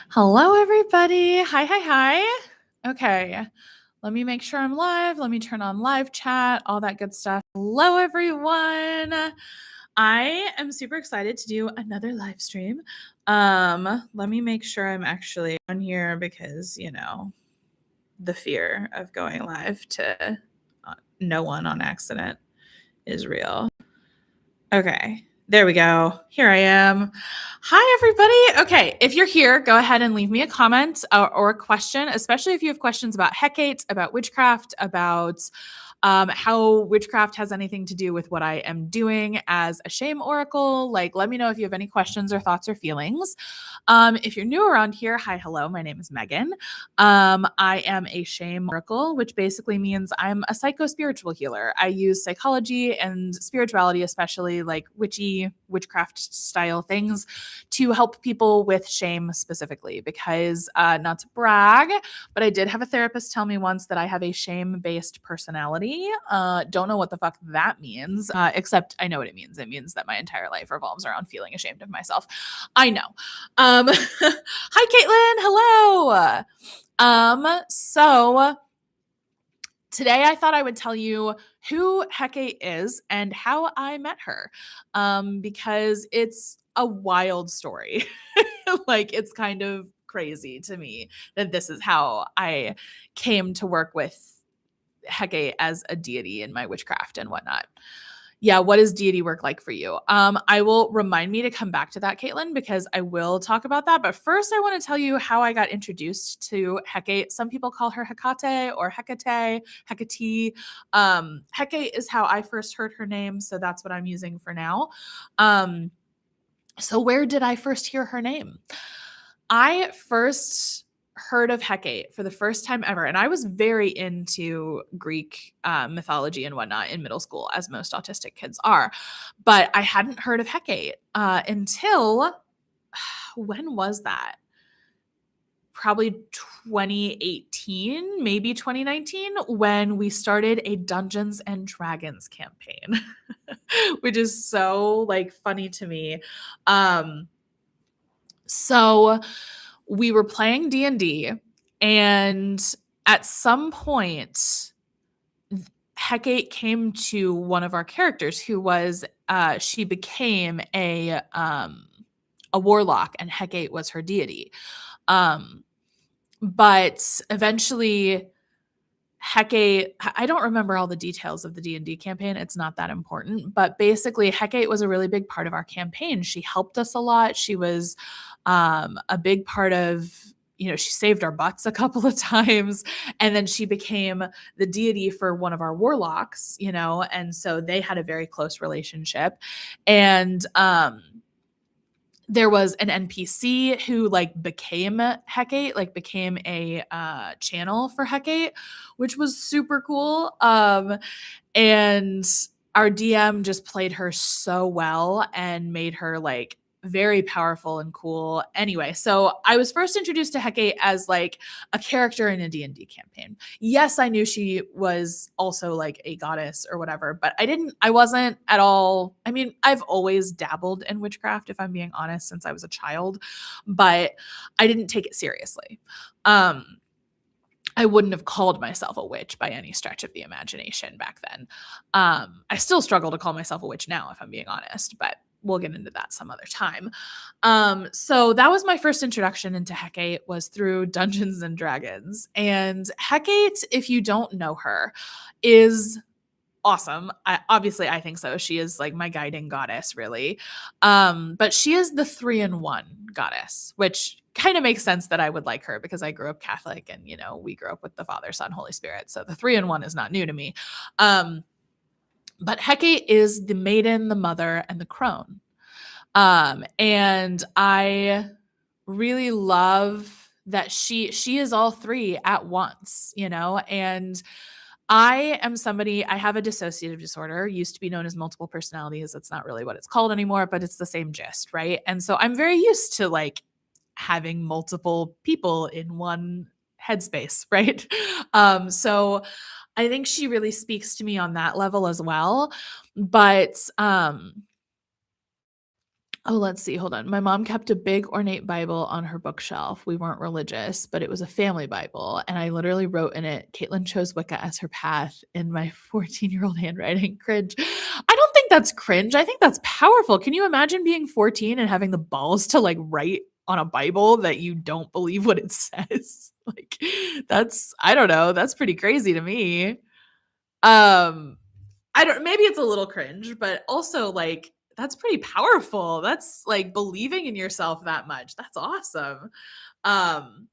Hello, everybody. Hi, hi, hi. Okay, let me make sure I'm live. Let me turn on live chat, all that good stuff. Hello, everyone. I am super excited to do another live stream. Let me make sure I'm actually on here because, the fear of going live to no one on accident is real. Okay, there we go. Here I am. Hi, everybody. Okay, if you're here, go ahead and leave me a comment or a question, especially if you have questions about Hekate, about witchcraft, about how witchcraft has anything to do with what I am doing as a shame oracle. Like, let me know if you have any questions or thoughts or feelings. If you're new around here, hi, hello, my name is Megan. I am a shame oracle, which basically means I'm a psycho-spiritual healer. I use psychology and spirituality, especially like witchcraft style things, to help people with shame specifically. Because not to brag, but I did have a therapist tell me once that I have a shame-based personality. Don't know what the fuck that means, except I know what it means. It means that my entire life revolves around feeling ashamed of myself. I know. Hi, Caitlin. Hello. So today I thought I would tell you who Hekate is and how I met her, because it's a wild story. Like, it's kind of crazy to me that this is how I came to work with Hekate as a deity in my witchcraft and whatnot. Yeah, what does deity work like for you? I will remind me to come back to that, Caitlin, because I will talk about that. But first, I want to tell you how I got introduced to Hekate. Some people call her Hekate or Hekate, Hekate. Hekate is how I first heard her name, so that's what I'm using for now. So where did I first hear her name? I first heard of Hekate for the first time ever, and I was very into Greek mythology and whatnot in middle school, as most autistic kids are. But I hadn't heard of Hekate until when was that? Probably 2018, maybe 2019, when we started a Dungeons and Dragons campaign, which is so like funny to me. So we were playing D&D, and at some point Hekate came to one of our characters who was she became a warlock, and Hekate was her deity. But eventually Hekate, I don't remember all the details of the D&D campaign. It's not that important, but basically Hekate was a really big part of our campaign. She helped us a lot. She was a big part of, she saved our butts a couple of times, and then she became the deity for one of our warlocks, and so they had a very close relationship. And there was an NPC who became Hekate, became a channel for Hekate, which was super cool. And our DM just played her so well and made her very powerful and cool. Anyway, so I was first introduced to Hekate as a character in a D&D campaign. Yes, I knew she was also a goddess or whatever, but I wasn't at all. I mean, I've always dabbled in witchcraft, if I'm being honest, since I was a child, but I didn't take it seriously. I wouldn't have called myself a witch by any stretch of the imagination back then. I still struggle to call myself a witch now, if I'm being honest, but we'll get into that some other time. So that was my first introduction into Hekate, was through Dungeons and Dragons. And Hekate, if you don't know her, is awesome. Obviously, I think so. She is my guiding goddess, really. But she is the 3-in-1 goddess, which kind of makes sense that I would like her because I grew up Catholic, and we grew up with the Father, Son, Holy Spirit. So the 3-in-1 is not new to me. But Hekate is the maiden, the mother, and the crone. And I really love that she is all three at once, and I am somebody, I have a dissociative disorder, used to be known as multiple personalities. It's not really what it's called anymore, but it's the same gist, right? And so I'm very used to having multiple people in one headspace, right? So I think she really speaks to me on that level as well. But Oh, let's see, hold on. My mom kept a big ornate Bible on her bookshelf. We weren't religious, but it was a family Bible, and I literally wrote in it, "Caitlin chose Wicca as her path," in my 14-year-old handwriting. Cringe. I don't think that's cringe. I think that's powerful. Can you imagine being 14 and having the balls to, like, write on a Bible that you don't believe what it says? Like, that's I don't know, that's pretty crazy to me. Um, I don't maybe it's a little cringe, but also, like, that's pretty powerful. That's, like, believing in yourself that much. That's awesome. Um,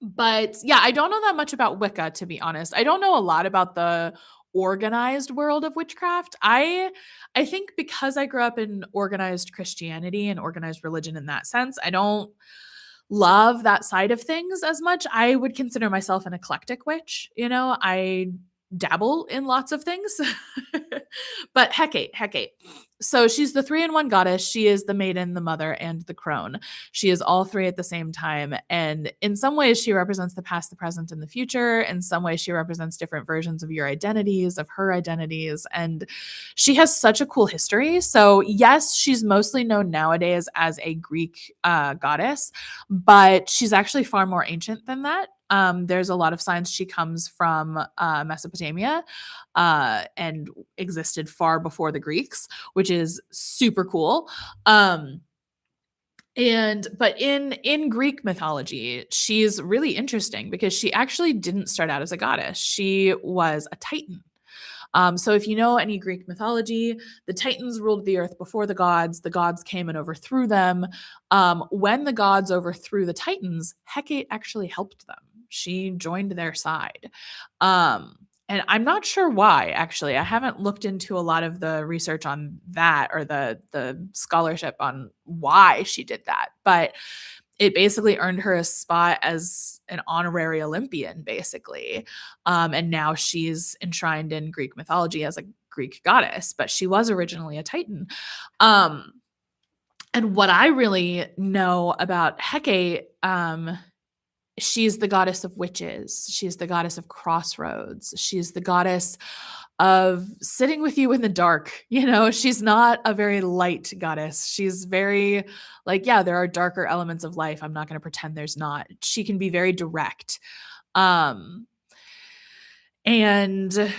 but, yeah, I don't know that much about Wicca, to be honest. I don't know a lot about the organized world of witchcraft. I think because I grew up in organized Christianity and organized religion in that sense, I don't love that side of things as much. I would consider myself an eclectic witch, you know? I dabble in lots of things. But Hecate. So she's the 3-in-1 goddess. She is the maiden, the mother, and the crone. She is all three at the same time. And in some ways, she represents the past, the present, and the future. In some ways, she represents different versions of your identities, of her identities. And she has such a cool history. So, yes, she's mostly known nowadays as a Greek goddess, but she's actually far more ancient than that. There's a lot of signs she comes from Mesopotamia and existed far before the Greeks, which is super cool. Um, but in Greek mythology, she's really interesting because she actually didn't start out as a goddess. She was a titan. So if you know any Greek mythology, the Titans ruled the earth before the gods. The gods came and overthrew them. When the gods overthrew the Titans, Hecate actually helped them. She joined their side. Um, and I'm not sure why, actually. I haven't looked into a lot of the research on that or the scholarship on why she did that. But it basically earned her a spot as an honorary Olympian, basically. And now she's enshrined in Greek mythology as a Greek goddess, but she was originally a Titan. Um, and what I really know about Hecate, she's the goddess of witches. She's the goddess of crossroads. She's the goddess of sitting with you in the dark. You know, she's not a very light goddess. She's very, like, yeah, there are darker elements of life. I'm not going to pretend there's not. She can be very direct. Um, and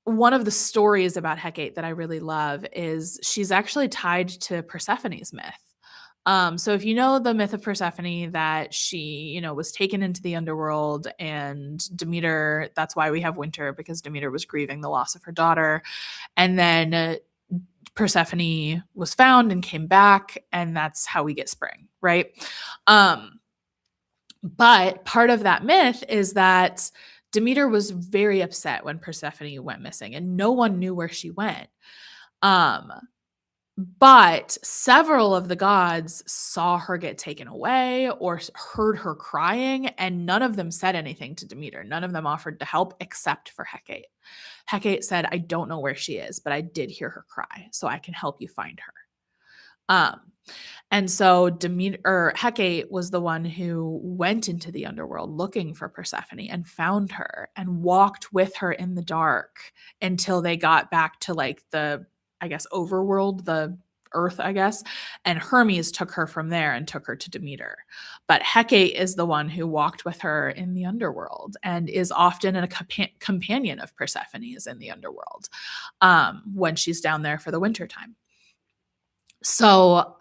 one of the stories about Hecate that I really love is she's actually tied to Persephone's myth. So if you know the myth of Persephone, that she, was taken into the underworld, and Demeter, that's why we have winter, because Demeter was grieving the loss of her daughter. And then Persephone was found and came back, and that's how we get spring, right? But part of that myth is that Demeter was very upset when Persephone went missing, and no one knew where she went. Um, but several of the gods saw her get taken away or heard her crying, and none of them said anything to Demeter. None of them offered to help except for Hecate. Hecate said, "I don't know where she is, but I did hear her cry, so I can help you find her." Um, and so Demeter or Hecate was the one who went into the underworld looking for Persephone and found her and walked with her in the dark until they got back to, like, the, I guess, overworld, the earth, I guess. And Hermes took her from there and took her to Demeter. But Hecate is the one who walked with her in the underworld and is often a companion of Persephone's in the underworld when she's down there for the wintertime. So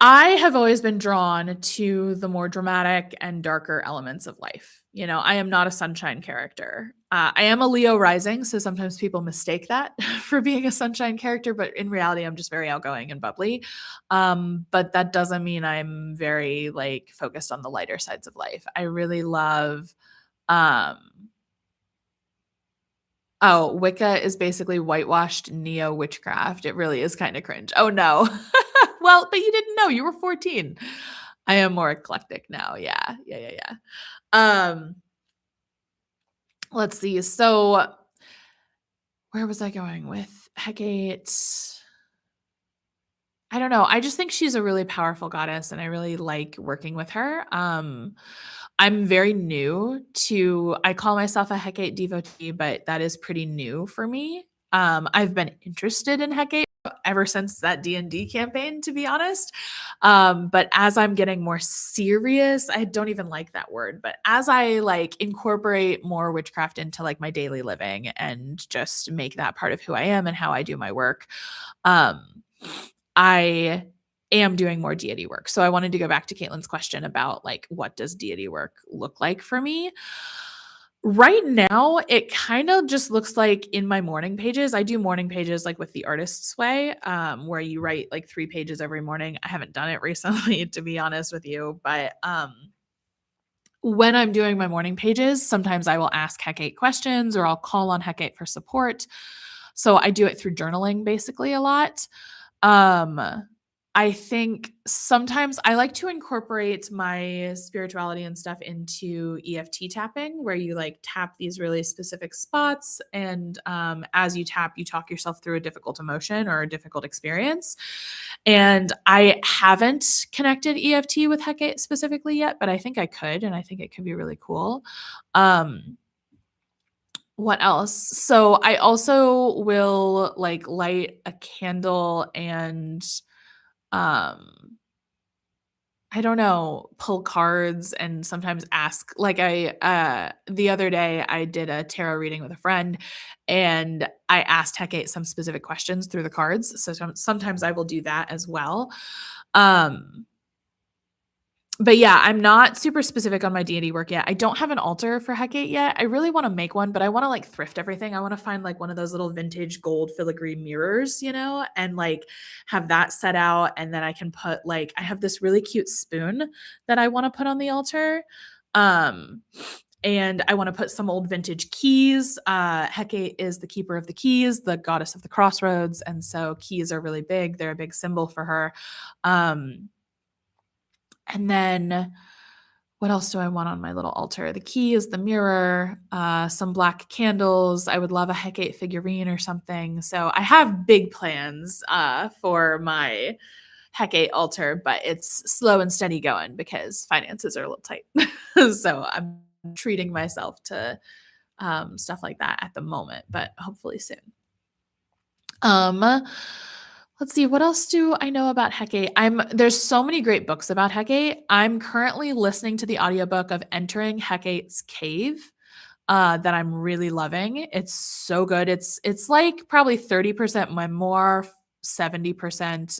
I have always been drawn to the more dramatic and darker elements of life. I am not a sunshine character. I am a Leo rising, so sometimes people mistake that for being a sunshine character, but in reality, I'm just very outgoing and bubbly. But that doesn't mean I'm very, like, focused on the lighter sides of life. I really love um, Oh, Wicca is basically whitewashed neo witchcraft. It really is kind of cringe. Oh no. Well, but you didn't know. You were 14. I am more eclectic now. Yeah. Yeah, yeah, yeah. Um, let's see. So where was I going with Hecate? I don't know. I just think she's a really powerful goddess, and I really like working with her. I'm very new to I call myself a Hecate devotee, but that is pretty new for me. I've been interested in Hecate ever since that D&D campaign, to be honest. But as I'm getting more serious, I don't even like that word, but as I like incorporate more witchcraft into like my daily living and just make that part of who I am and how I do my work, um, I am doing more deity work. So I wanted to go back to Caitlin's question about like, what does deity work look like for me? Right now, it kind of just looks like in my morning pages. I do morning pages like with the artist's way, where you write like 3 pages every morning. I haven't done it recently, to be honest with you, but when I'm doing my morning pages, sometimes I will ask Hecate questions or I'll call on Hecate for support. So I do it through journaling basically a lot. Um, I think sometimes I like to incorporate my spirituality and stuff into EFT tapping, where you like tap these really specific spots. And as you tap, you talk yourself through a difficult emotion or a difficult experience. And I haven't connected EFT with Hecate specifically yet, but I think I could. And I think it could be really cool. Um, what else? So I also will like light a candle and um I don't know, pull cards and sometimes ask like the other day I did a tarot reading with a friend and I asked Hecate some specific questions through the cards. So sometimes I will do that as well. Um but yeah, I'm not super specific on my deity work yet. I don't have an altar for Hecate yet. I really want to make one, but I want to like thrift everything. I want to find like one of those little vintage gold filigree mirrors, and like have that set out. And then I can put like, I have this really cute spoon that I want to put on the altar. Um, and I want to put some old vintage keys. Hecate is the keeper of the keys, the goddess of the crossroads. And so keys are really big. They're a big symbol for her. Um, and then what else do I want on my little altar? The key is the mirror, some black candles. I would love a Hecate figurine or something. So I have big plans for my Hecate altar, but it's slow and steady going because finances are a little tight. So I'm treating myself to stuff like that at the moment, but hopefully soon. Um, let's see, what else do I know about Hecate? There's so many great books about Hecate. I'm currently listening to the audiobook of Entering Hecate's Cave. That I'm really loving. It's so good. It's like probably 30% memoir, 70%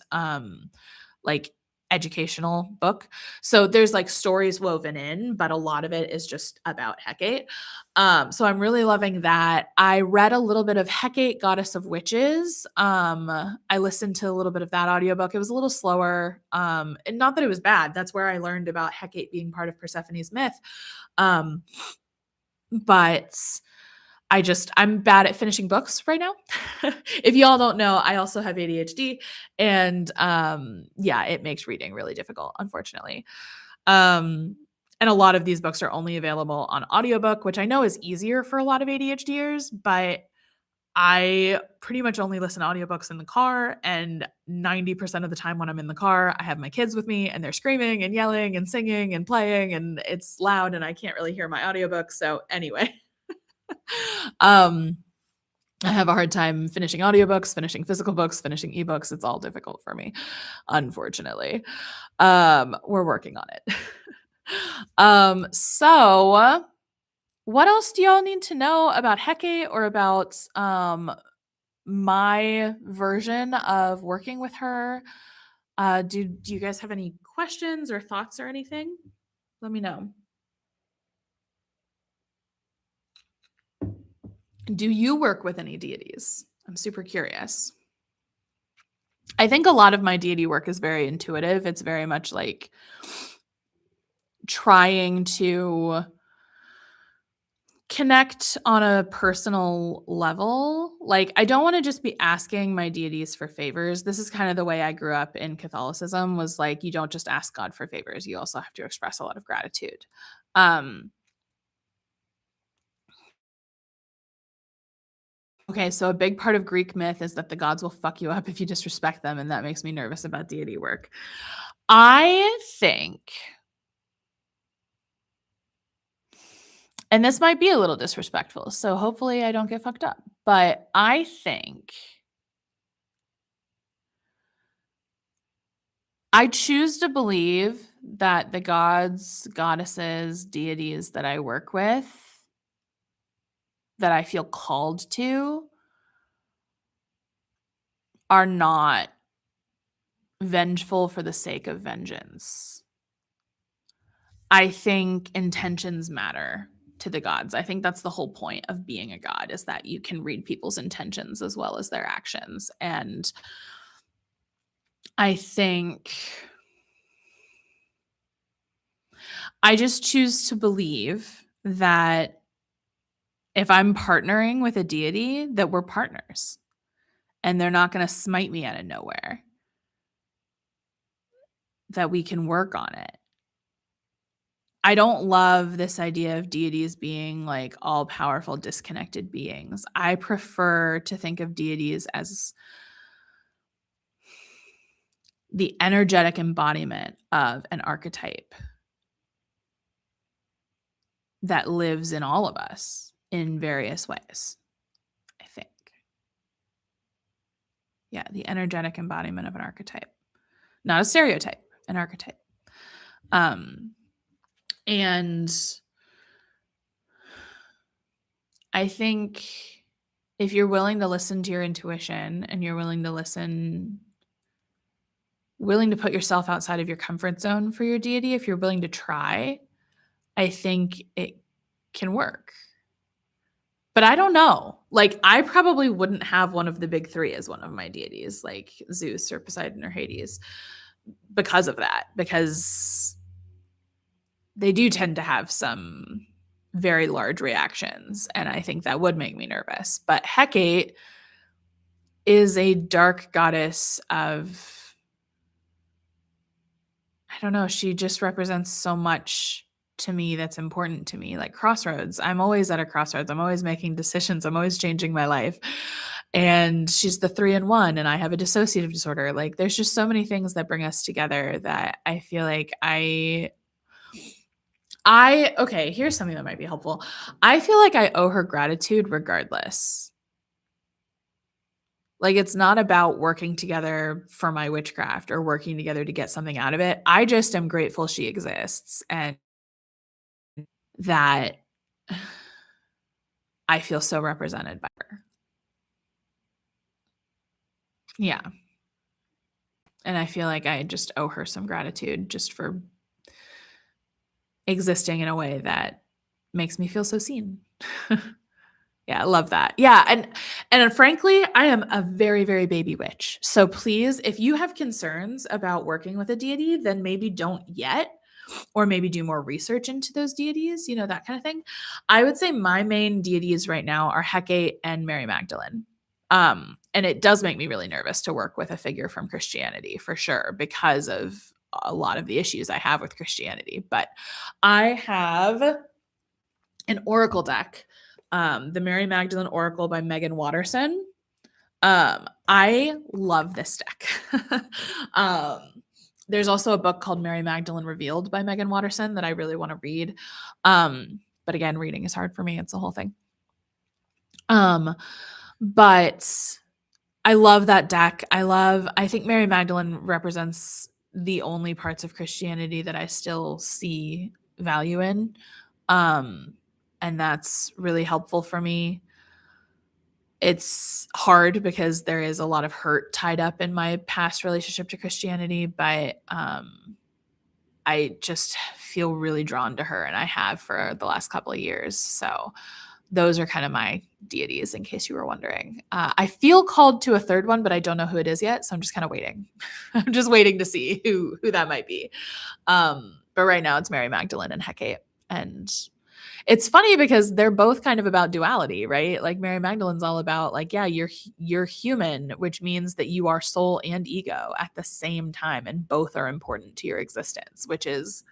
like educational book. So there's like stories woven in, but a lot of it is just about Hecate. So I'm really loving that. I read a little bit of Hecate, Goddess of Witches. I listened to a little bit of that audiobook. It was a little slower. And not that it was bad. That's where I learned about Hecate being part of Persephone's myth. Um, but I'm bad at finishing books right now. If y'all don't know, I also have ADHD and yeah, it makes reading really difficult, unfortunately. And a lot of these books are only available on audiobook, which I know is easier for a lot of ADHDers, but I pretty much only listen to audiobooks in the car, and 90% of the time when I'm in the car, I have my kids with me and they're screaming and yelling and singing and playing and it's loud and I can't really hear my audiobook. So anyway, um I have a hard time finishing audiobooks, finishing physical books, finishing ebooks. It's all difficult for me, unfortunately. We're working on it. So what else do y'all need to know about Hecate or about my version of working with her? Do you guys have any questions or thoughts or anything? Let me know. Do you work with any deities? I'm super curious. I think a lot of my deity work is very intuitive. It's very much like trying to connect on a personal level. Like, I don't want to just be asking my deities for favors. This is kind of the way I grew up in Catholicism, was like, you don't just ask God for favors. You also have to express a lot of gratitude. Okay, so a big part of Greek myth is that the gods will fuck you up if you disrespect them, and that makes me nervous about deity work. I think And this might be a little disrespectful, so hopefully I don't get fucked up. But I think I choose to believe that the gods, goddesses, deities that I work with, that I feel called to, are not vengeful for the sake of vengeance. I think intentions matter to the gods. I think that's the whole point of being a god, is that you can read people's intentions as well as their actions. And I think I just choose to believe that if I'm partnering with a deity, that we're partners and they're not going to smite me out of nowhere, that we can work on it. I don't love this idea of deities being like all powerful, disconnected beings. I prefer to think of deities as the energetic embodiment of an archetype that lives in all of us in various ways, I think. Yeah, the energetic embodiment of an archetype, not a stereotype, an archetype. And I think if you're willing to listen to your intuition and you're willing to put yourself outside of your comfort zone for your deity, if you're willing to try, I think it can work. But I don't know. Like, I probably wouldn't have one of the big three as one of my deities, like Zeus or Poseidon or Hades, because of that, because they do tend to have some very large reactions. And I think that would make me nervous. But Hekate is a dark goddess of, I don't know, she just represents so much to me that's important to me, like crossroads. I'm always at a crossroads. I'm always making decisions. I'm always changing my life. And she's the 3-in-1, and I have a dissociative disorder. Like, there's just so many things that bring us together that I feel like okay, here's something that might be helpful. I feel like I owe her gratitude regardless. Like, it's not about working together for my witchcraft or working together to get something out of it. I just am grateful she exists and that I feel so represented by her. Yeah. And I feel like I just owe her some gratitude just for existing in a way that makes me feel so seen. Yeah, I love that. Yeah, and frankly, I am a very, very baby witch. So please, if you have concerns about working with a deity, then maybe don't yet, or maybe do more research into those deities, that kind of thing. I would say my main deities right now are Hecate and Mary Magdalene. And it does make me really nervous to work with a figure from Christianity, for sure, because of a lot of the issues I have with Christianity. But I have an oracle deck, the Mary Magdalene Oracle by Megan Watterson. I love this deck. There's also a book called Mary Magdalene Revealed by Megan Watterson that I really want to read. But again, reading is hard for me. It's a whole thing. But I love that deck. I think Mary Magdalene represents the only parts of Christianity that I still see value in. And that's really helpful for me. It's hard because there is a lot of hurt tied up in my past relationship to Christianity, but I just feel really drawn to her, and I have for the last couple of years. So those are kind of my deities, in case you were wondering. I feel called to a third one, but I don't know who it is yet, so I'm just kind of waiting. I'm just waiting to see who that might be. But right now it's Mary Magdalene and Hecate. And it's funny because they're both kind of about duality, right? Like Mary Magdalene's all about like, yeah, you're human, which means that you are soul and ego at the same time, and both are important to your existence, which is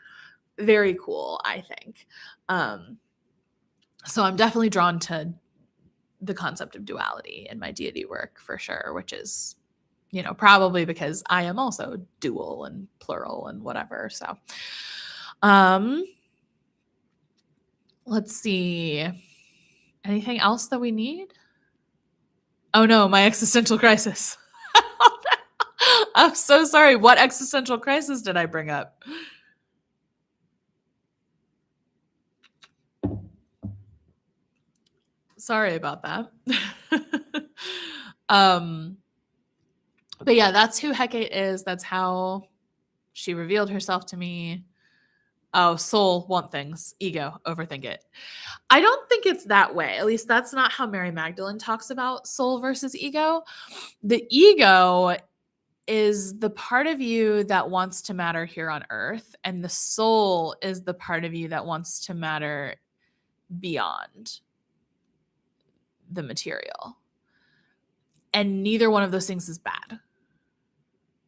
very cool, I think. So I'm definitely drawn to the concept of duality in my deity work for sure, which is, probably because I am also dual and plural and whatever. So, Let's see. Anything else that we need? Oh no, my existential crisis. I'm so sorry. What existential crisis did I bring up? Sorry about that. um, but yeah, that's who Hecate is. That's how she revealed herself to me. Oh, soul, want things, ego, overthink it. I don't think it's that way. At least that's not how Mary Magdalene talks about soul versus ego. The ego is the part of you that wants to matter here on earth, and the soul is the part of you that wants to matter beyond the material. And neither one of those things is bad,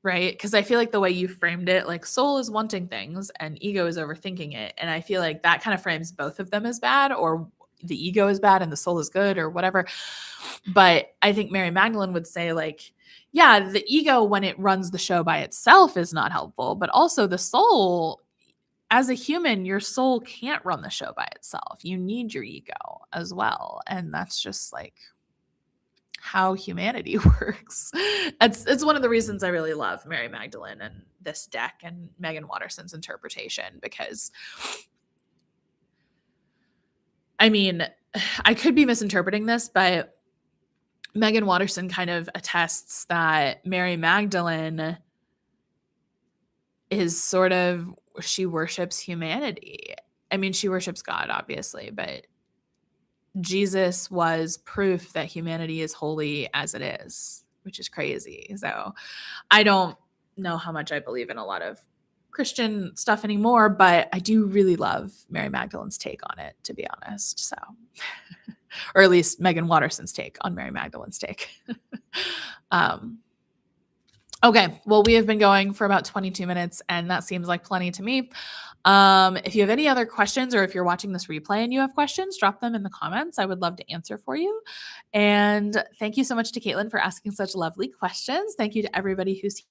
right? Because I feel like the way you framed it, like soul is wanting things and ego is overthinking it. And I feel like that kind of frames both of them as bad, or the ego is bad and the soul is good, or whatever. But I think Mary Magdalene would say, like, yeah, the ego, when it runs the show by itself, is not helpful, but also the soul, as a human, your soul can't run the show by itself. You need your ego as well. And that's just like how humanity works. It's one of the reasons I really love Mary Magdalene and this deck and Megan Watterson's interpretation, because I mean, I could be misinterpreting this, but Megan Watterson kind of attests that Mary Magdalene is sort of, she worships humanity. I mean, she worships God, obviously, but Jesus was proof that humanity is holy as it is, which is crazy. So I don't know how much I believe in a lot of Christian stuff anymore, but I do really love Mary Magdalene's take on it, to be honest. So, or at least Megan Watterson's take on Mary Magdalene's take. Okay, well, we have been going for about 22 minutes, and that seems like plenty to me. If you have any other questions, or if you're watching this replay and you have questions, drop them in the comments. I would love to answer for you. And thank you so much to Caitlin for asking such lovely questions. Thank you to everybody who's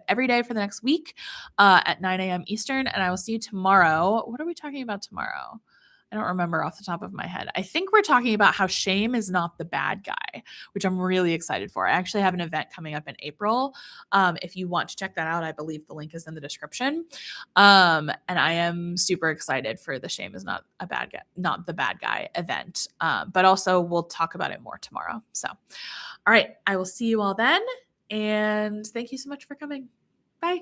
every day for the next week at 9 a.m. Eastern. And I will see you tomorrow. What are we talking about tomorrow? I don't remember off the top of my head. I think we're talking about how shame is not the bad guy, which I'm really excited for. I actually have an event coming up in April. If you want to check that out, I believe the link is in the description. And I am super excited for the shame is not a bad guy, not the bad guy event. But also we'll talk about it more tomorrow. So, all right, I will see you all then. And thank you so much for coming. Bye.